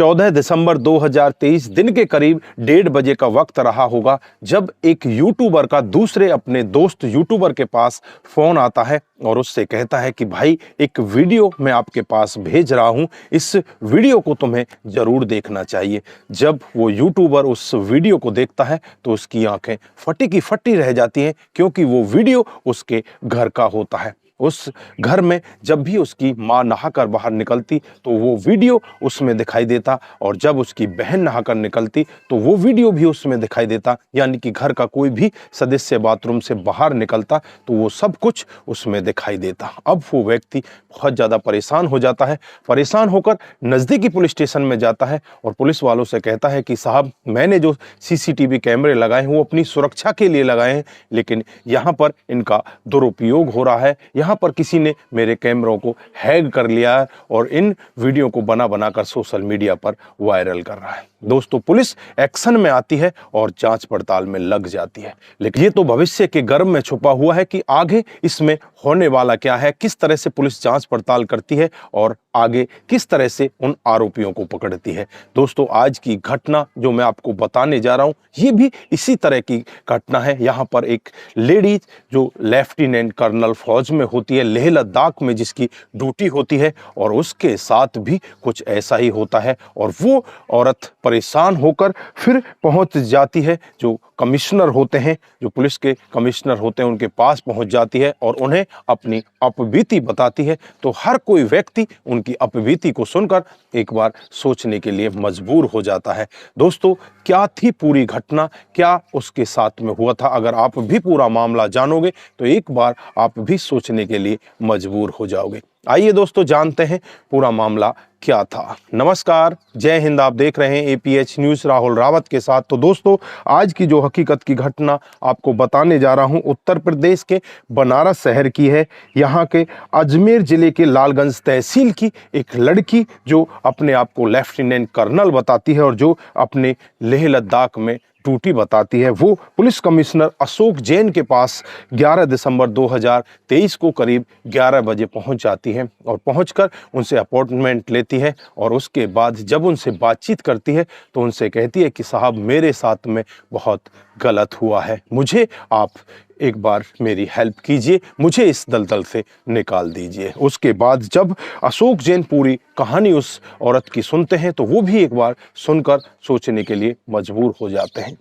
14 दिसंबर 2023 दिन के करीब 1:30 बजे का वक्त रहा होगा जब एक यूट्यूबर का दूसरे अपने दोस्त यूट्यूबर के पास फोन आता है और उससे कहता है कि भाई एक वीडियो मैं आपके पास भेज रहा हूं, इस वीडियो को तुम्हें जरूर देखना चाहिए। जब वो यूट्यूबर उस वीडियो को देखता है तो उसकी आंखें फटी की फटी रह जाती हैं, क्योंकि वो वीडियो उसके घर का होता है। उस घर में जब भी उसकी माँ नहाकर बाहर निकलती तो वो वीडियो उसमें दिखाई देता, और जब उसकी बहन नहाकर निकलती तो वो वीडियो भी उसमें दिखाई देता। यानी कि घर का कोई भी सदस्य बाथरूम से बाहर निकलता तो वो सब कुछ उसमें दिखाई देता। अब वो व्यक्ति बहुत ज़्यादा परेशान हो जाता है। परेशान होकर नज़दीकी पुलिस स्टेशन में जाता है और पुलिस वालों से कहता है कि साहब, मैंने जो सीसीटीवी कैमरे लगाए हैं वो अपनी सुरक्षा के लिए लगाए हैं, लेकिन यहाँ पर इनका दुरुपयोग हो रहा है। यहाँ पर किसी ने मेरे कैमरों को हैक कर लिया है और इन वीडियो को बना बनाकर सोशल मीडिया पर वायरल कर रहा है। दोस्तों, पुलिस एक्शन में आती है और जांच पड़ताल में लग जाती है, लेकिन ये तो भविष्य के गर्भ में छुपा हुआ है कि आगे इसमें होने वाला क्या है, किस तरह से पुलिस जांच पड़ताल करती है और आगे किस तरह से उन आरोपियों को पकड़ती है। दोस्तों, आज की घटना जो मैं आपको बताने जा रहा हूं, ये भी इसी तरह की घटना है। यहाँ पर एक लेडीज जो लेफ्टिनेंट कर्नल फौज में होती है, लेह लद्दाख में जिसकी ड्यूटी होती है, और उसके साथ भी कुछ ऐसा ही होता है और वो औरत परेशान होकर फिर पहुंच जाती है जो कमिश्नर होते हैं, जो पुलिस के कमिश्नर होते हैं, उनके पास पहुंच जाती है और उन्हें अपनी अपबीती बताती है। तो हर कोई व्यक्ति उनकी अपबीती को सुनकर एक बार सोचने के लिए मजबूर हो जाता है। दोस्तों, क्या थी पूरी घटना, क्या उसके साथ में हुआ था? अगर आप भी पूरा मामला जानोगे तो एक बार आप भी सोचने के लिए मजबूर हो जाओगे। आइए दोस्तों, जानते हैं पूरा मामला क्या था। नमस्कार, जय हिंद। आप देख रहे हैं एपीएच न्यूज़ राहुल रावत के साथ। तो दोस्तों, आज की जो हकीकत की घटना आपको बताने जा रहा हूं, उत्तर प्रदेश के बनारस शहर की है। यहाँ के अजमेर जिले के लालगंज तहसील की एक लड़की जो अपने आप को लेफ्टिनेंट कर्नल बताती है और जो अपने लेह लद्दाख में ड्यूटी बताती है, वो पुलिस कमिश्नर अशोक जैन के पास 11 दिसंबर 2023 को करीब 11 बजे पहुंच जाती है और पहुंचकर उनसे अपॉइंटमेंट लेती है। और उसके बाद जब उनसे बातचीत करती है तो उनसे कहती है कि साहब, मेरे साथ में बहुत गलत हुआ है, मुझे आप एक बार मेरी हेल्प कीजिए, मुझे इस दलदल से निकाल दीजिए। उसके बाद जब अशोक जैन पूरी कहानी उस औरत की सुनते हैं तो वो भी एक बार सुनकर सोचने के लिए मजबूर हो जाते हैं।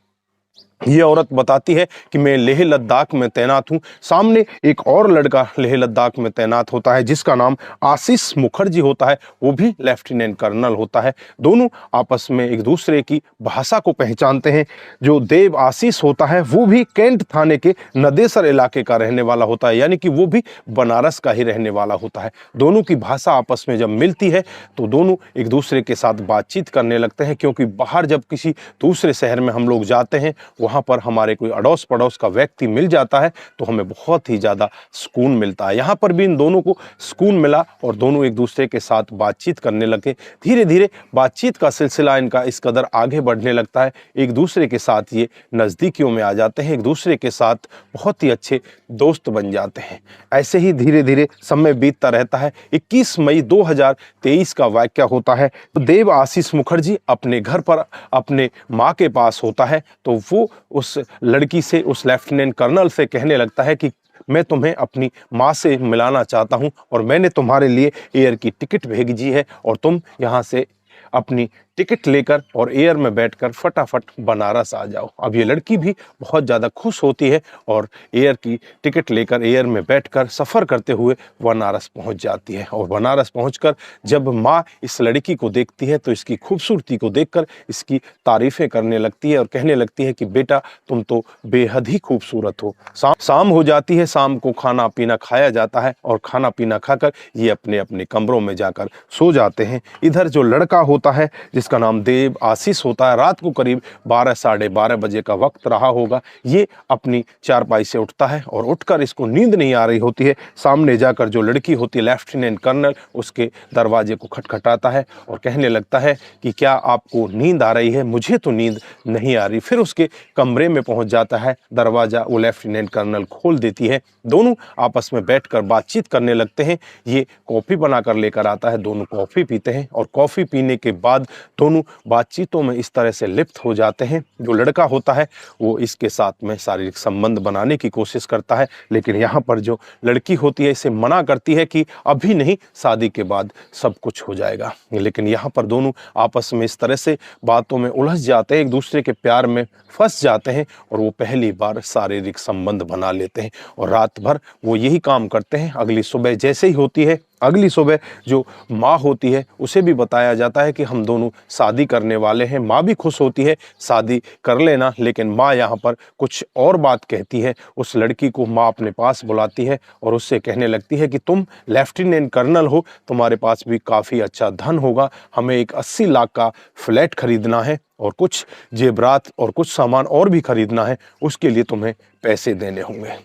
ये औरत बताती है कि मैं लेह लद्दाख में तैनात हूँ। सामने एक और लड़का लेह लद्दाख में तैनात होता है जिसका नाम आशीष मुखर्जी होता है, वो भी लेफ्टिनेंट कर्नल होता है। दोनों आपस में एक दूसरे की भाषा को पहचानते हैं। जो देव आशीष होता है वो भी कैंट थाने के नदेसर इलाके का रहने वाला होता है, यानी कि वो भी बनारस का ही रहने वाला होता है। दोनों की भाषा आपस में जब मिलती है तो दोनों एक दूसरे के साथ बातचीत करने लगते हैं, क्योंकि बाहर जब किसी दूसरे शहर में हम लोग जाते हैं, वहाँ पर हमारे कोई अड़ोस पड़ोस का व्यक्ति मिल जाता है तो हमें बहुत ही ज़्यादा सुकून मिलता है। यहाँ पर भी इन दोनों को सुकून मिला और दोनों एक दूसरे के साथ बातचीत करने लगे। धीरे धीरे बातचीत का सिलसिला इनका इस कदर आगे बढ़ने लगता है, एक दूसरे के साथ ये नज़दीकियों में आ जाते हैं, एक दूसरे के साथ बहुत ही अच्छे दोस्त बन जाते हैं। ऐसे ही धीरे धीरे समय बीतता रहता है। 21 मई 2023 का वाक़या होता है। देव आशीष मुखर्जी अपने घर पर अपने माँ के पास होता है, तो वो उस लड़की से, उस लेफ्टिनेंट कर्नल से कहने लगता है कि मैं तुम्हें अपनी माँ से मिलाना चाहता हूँ और मैंने तुम्हारे लिए एयर की टिकट भेजी है और तुम यहाँ से अपनी टिकट लेकर और एयर में बैठकर फटाफट बनारस आ जाओ। अब ये लड़की भी बहुत ज़्यादा खुश होती है और एयर की टिकट लेकर एयर में बैठकर सफ़र करते हुए बनारस पहुंच जाती है। और बनारस पहुंचकर जब माँ इस लड़की को देखती है तो इसकी खूबसूरती को देखकर इसकी तारीफ़ें करने लगती है और कहने लगती है कि बेटा, तुम तो बेहद ही खूबसूरत हो। शाम हो जाती है, शाम को खाना पीना खाया जाता है और खाना पीना खाकर ये अपने अपने कमरों में जाकर सो जाते हैं। इधर जो लड़का होता है जिसका नाम देव आशीष होता है, रात को करीब 12 साढ़े 12 बजे का वक्त रहा होगा, ये अपनी चारपाई से उठता है और उठकर इसको नींद नहीं आ रही होती है। सामने जाकर जो लड़की होती है लेफ्टिनेंट कर्नल, उसके दरवाजे को खटखटाता है और कहने लगता है कि क्या आपको नींद आ रही है? मुझे तो नींद नहीं आ रही। फिर उसके कमरे में पहुंच जाता है, दरवाज़ा वो लेफ्टिनेंट कर्नल खोल देती है। दोनों आपस में बैठकर बातचीत करने लगते हैं। ये कॉफ़ी बनाकर लेकर आता है, दोनों कॉफ़ी पीते हैं और कॉफ़ी पीने के बाद दोनों बातचीतों में इस तरह से लिप्त हो जाते हैं। जो लड़का होता है वो इसके साथ में शारीरिक संबंध बनाने की कोशिश करता है, लेकिन यहाँ पर जो लड़की होती है इसे मना करती है कि अभी नहीं, शादी के बाद सब कुछ हो जाएगा। लेकिन यहाँ पर दोनों आपस में इस तरह से बातों में उलझ जाते हैं, एक दूसरे के प्यार में फंस जाते हैं और वो पहली बार शारीरिक संबंध बना लेते हैं और रात भर वो यही काम करते हैं। अगली सुबह जैसे ही होती है, अगली सुबह जो माँ होती है उसे भी बताया जाता है कि हम दोनों शादी करने वाले हैं। माँ भी खुश होती है, शादी कर लेना, लेकिन माँ यहाँ पर कुछ और बात कहती है। उस लड़की को माँ अपने पास बुलाती है और उससे कहने लगती है कि तुम लेफ्टिनेंट कर्नल हो, तुम्हारे पास भी काफ़ी अच्छा धन होगा, हमें एक 80 लाख का फ्लैट खरीदना है और कुछ जेवरात और कुछ सामान और भी खरीदना है, उसके लिए तुम्हें पैसे देने होंगे।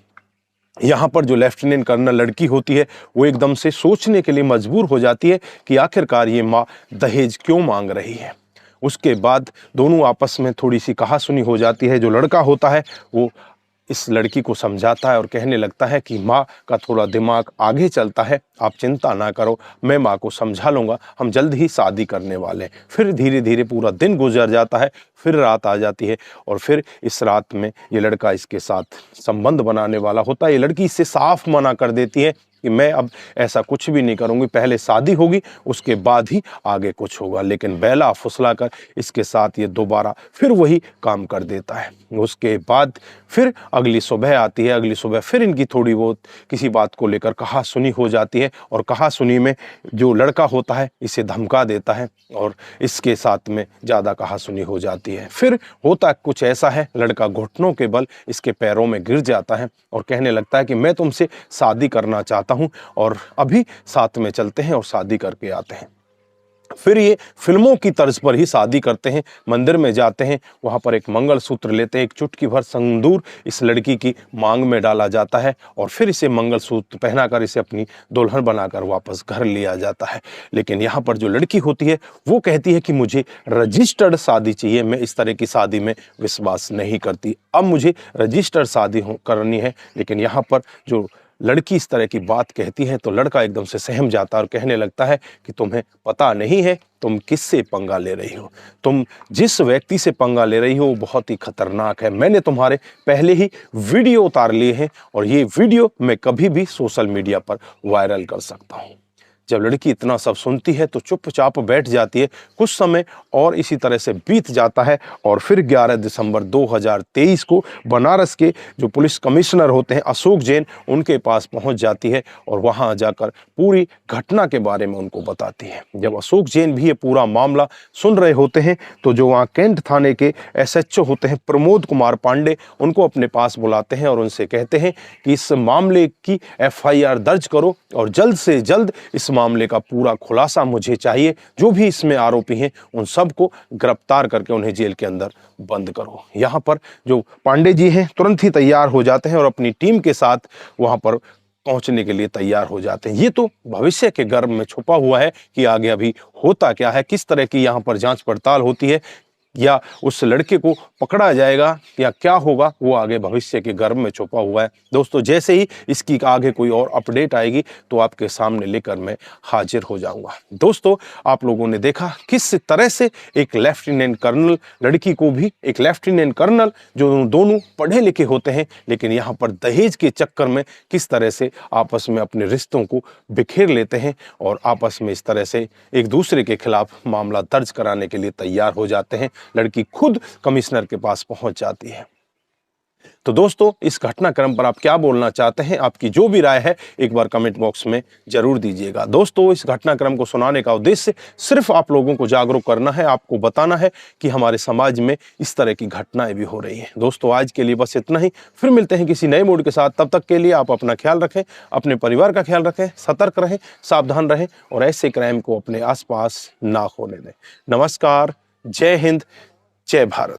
यहाँ पर जो लेफ्टिनेंट कर्नल लड़की होती है वो एकदम से सोचने के लिए मजबूर हो जाती है कि आखिरकार ये माँ दहेज क्यों मांग रही है। उसके बाद दोनों आपस में थोड़ी सी कहासुनी हो जाती है। जो लड़का होता है वो इस लड़की को समझाता है और कहने लगता है कि माँ का थोड़ा दिमाग आगे चलता है, आप चिंता ना करो, मैं माँ को समझा लूँगा, हम जल्द ही शादी करने वाले हैं। फिर धीरे धीरे पूरा दिन गुजर जाता है, फिर रात आ जाती है और फिर इस रात में ये लड़का इसके साथ संबंध बनाने वाला होता है। ये लड़की इससे साफ मना कर देती है कि मैं अब ऐसा कुछ भी नहीं करूँगी, पहले शादी होगी उसके बाद ही आगे कुछ होगा। लेकिन बेला फुसला कर इसके साथ ये दोबारा फिर वही काम कर देता है। उसके बाद फिर अगली सुबह आती है, अगली सुबह फिर इनकी थोड़ी बहुत किसी बात को लेकर कहासुनी हो जाती है और कहासुनी में जो लड़का होता है इसे धमका देता है और इसके साथ में ज़्यादा कहासुनी हो जाती है। फिर होता कुछ ऐसा है, लड़का घुटनों के बल इसके पैरों में गिर जाता है और कहने लगता है कि मैं तुमसे शादी करना चाहता हूं और अभी साथ में चलते हैं और शादी करके आते हैं। फिर ये फिल्मों की तर्ज पर ही शादी करते हैं, मंदिर में जाते हैं, वहाँ पर एक मंगलसूत्र लेते हैं, एक चुटकी भर सिंदूर इस लड़की की मांग में डाला जाता है और फिर इसे मंगलसूत्र पहनाकर इसे अपनी दुल्हन बनाकर वापस घर लिया जाता है। लेकिन यहाँ पर जो लड़की होती है वो कहती है कि मुझे रजिस्टर्ड शादी चाहिए, मैं इस तरह की शादी में विश्वास नहीं करती, अब मुझे रजिस्टर्ड शादी करनी है। लेकिन यहाँ पर जो लड़की इस तरह की बात कहती है तो लड़का एकदम से सहम जाता है और कहने लगता है कि तुम्हें पता नहीं है तुम किससे पंगा ले रही हो, तुम जिस व्यक्ति से पंगा ले रही हो वो बहुत ही खतरनाक है। मैंने तुम्हारे पहले ही वीडियो उतार लिए हैं और ये वीडियो मैं कभी भी सोशल मीडिया पर वायरल कर सकता हूँ। जब लड़की इतना सब सुनती है तो चुपचाप बैठ जाती है। कुछ समय और इसी तरह से बीत जाता है और फिर 11 दिसंबर 2023 को बनारस के जो पुलिस कमिश्नर होते हैं अशोक जैन, उनके पास पहुंच जाती है और वहां जाकर पूरी घटना के बारे में उनको बताती है। जब अशोक जैन भी ये पूरा मामला सुन रहे होते हैं तो जो वहाँ कैंट थाने के SHO होते हैं प्रमोद कुमार पांडे, उनको अपने पास बुलाते हैं और उनसे कहते हैं कि इस मामले की FIR दर्ज करो और जल्द से जल्द इस मामले का पूरा खुलासा मुझे चाहिए, जो भी इसमें आरोपी हैं उन सबको गिरफ्तार करके उन्हें जेल के अंदर बंद करो। यहाँ पर जो पांडे जी हैं तुरंत ही तैयार हो जाते हैं और अपनी टीम के साथ वहाँ पर पहुंचने के लिए तैयार हो जाते हैं। ये तो भविष्य के गर्भ में छुपा हुआ है कि आगे अभी होता क्या है, किस तरह की यहाँ पर जांच पड़ताल होती है, या उस लड़के को पकड़ा जाएगा या क्या होगा, वो आगे भविष्य के गर्भ में छुपा हुआ है। दोस्तों जैसे ही इसकी आगे कोई और अपडेट आएगी तो आपके सामने लेकर मैं हाजिर हो जाऊंगा। दोस्तों आप लोगों ने देखा किस तरह से एक लेफ्टिनेंट कर्नल लड़की को भी, एक लेफ्टिनेंट कर्नल जो दोनों पढ़े लिखे होते हैं लेकिन यहाँ पर दहेज के चक्कर में किस तरह से आपस में अपने रिश्तों को बिखेर लेते हैं और आपस में इस तरह से एक दूसरे के खिलाफ मामला दर्ज कराने के लिए तैयार हो जाते हैं। लड़की खुद कमिश्नर के पास पहुंच जाती है। तो दोस्तों इस घटनाक्रम पर आप क्या बोलना चाहते हैं, आपकी जो भी राय है एक बार कमेंट बॉक्स में जरूर दीजिएगा। दोस्तों इस घटनाक्रम को सुनाने का उद्देश्य सिर्फ आप लोगों को जागरूक करना है, आपको बताना है कि हमारे समाज में इस तरह की घटनाएं भी हो रही हैं। दोस्तों आज के लिए बस इतना ही, फिर मिलते हैं किसी नए मूड के साथ। तब तक के लिए आप अपना ख्याल रखें, अपने परिवार का ख्याल रखें, सतर्क रहें, सावधान रहें और ऐसे क्राइम को अपने आसपास ना होने दें। नमस्कार, जय हिंद, जय भारत।